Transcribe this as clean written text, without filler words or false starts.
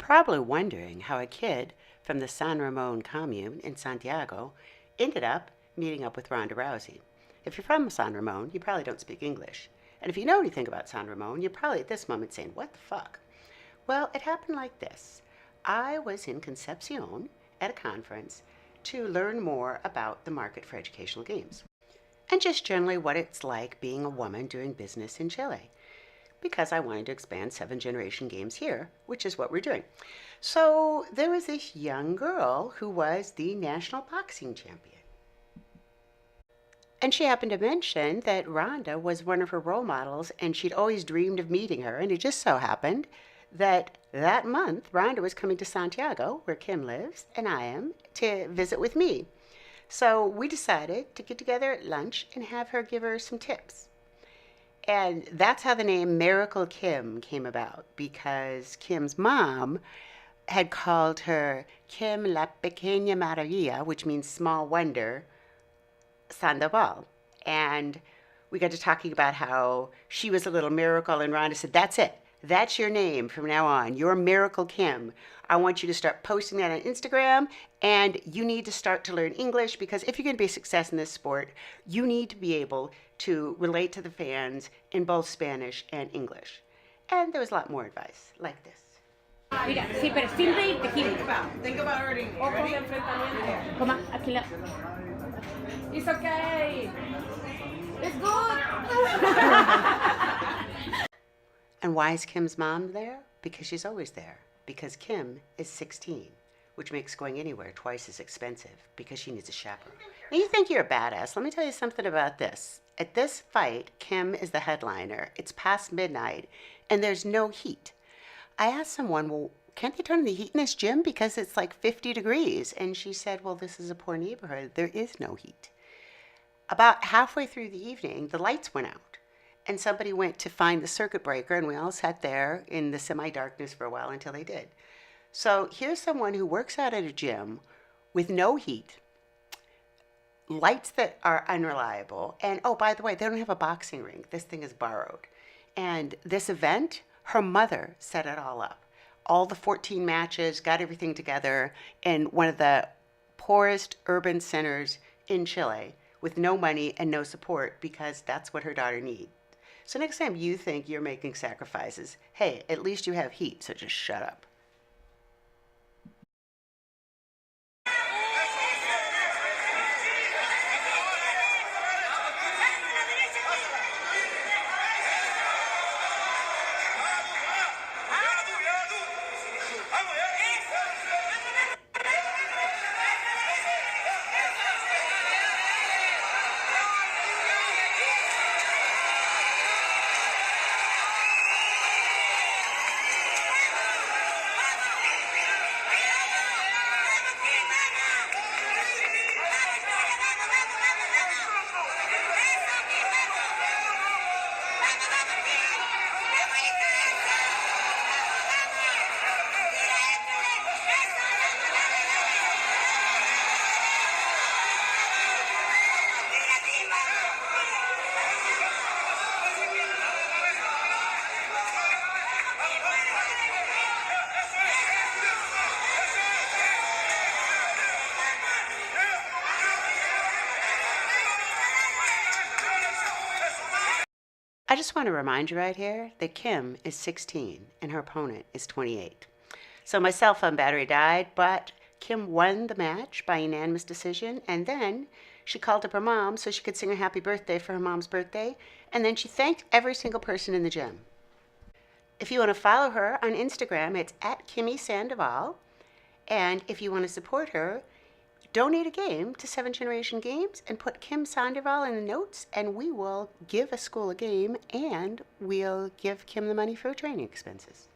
probably wondering how a kid from the San Ramon commune in Santiago ended up meeting up with Ronda Rousey. If you're from San Ramon, you probably don't speak English. And if you know anything about San Ramon, you're probably at this moment saying, what the fuck? Well, it happened like this. I was in Concepcion at a conference to learn more about the market for educational games and just generally what it's like being a woman doing business in Chile, because I wanted to expand 7th-generation games here, which is what we're doing. So there was this young girl who was the national boxing champion. And she happened to mention that Rhonda was one of her role models, and she'd always dreamed of meeting her. And it just so happened that that month, Rhonda was coming to Santiago, where Kim lives, and I am, to visit with me. So we decided to get together at lunch and have her give her some tips. And that's how the name Miracle Kim came about, because Kim's mom had called her Kim La Pequeña Maravilla, which means small wonder, Sandoval. And we got to talking about how she was a little miracle, and Rhonda said, that's it. That's your name from now on. You're Miracle Kim. I want you to start posting that on Instagram, and you need to start to learn English, because if you're going to be a success in this sport, you need to be able to relate to the fans in both Spanish and English. And there was a lot more advice like this. Mira, sí, pero sin reírte, Jimmy. Think about hurting me. Ojos de enfrentamiento. Toma, aquí la... It's okay. It's good. And why is Kim's mom there? Because she's always there. Because Kim is 16, which makes going anywhere twice as expensive, because she needs a chaperone. Now you think you're a badass. Let me tell you something about this. At this fight, Kim is the headliner. It's past midnight, and there's no heat. I asked someone, well, can't they turn on the heat in this gym because it's like 50 degrees? And she said, well, this is a poor neighborhood. There is no heat. About halfway through the evening, the lights went out, and somebody went to find the circuit breaker, and we all sat there in the semi-darkness for a while until they did. So here's someone who works out at a gym with no heat, lights that are unreliable, and oh, by the way, they don't have a boxing ring. This thing is borrowed. And this event, her mother set it all up. All the 14 matches, got everything together in one of the poorest urban centers in Chile with no money and no support, because that's what her daughter needs. So next time you think you're making sacrifices, hey, at least you have heat, so just shut up. I just want to remind you right here that Kim is 16 and her opponent is 28. So my cell phone battery died, but Kim won the match by unanimous decision, and then she called up her mom so she could sing her happy birthday for her mom's birthday, and then she thanked every single person in the gym. If you want to follow her on Instagram, it's at Kim Sandoval, and if you want to support her, donate a game to 7th-generation games and put Kim Sandoval in the notes, and we will give a school a game, and we'll give Kim the money for her training expenses.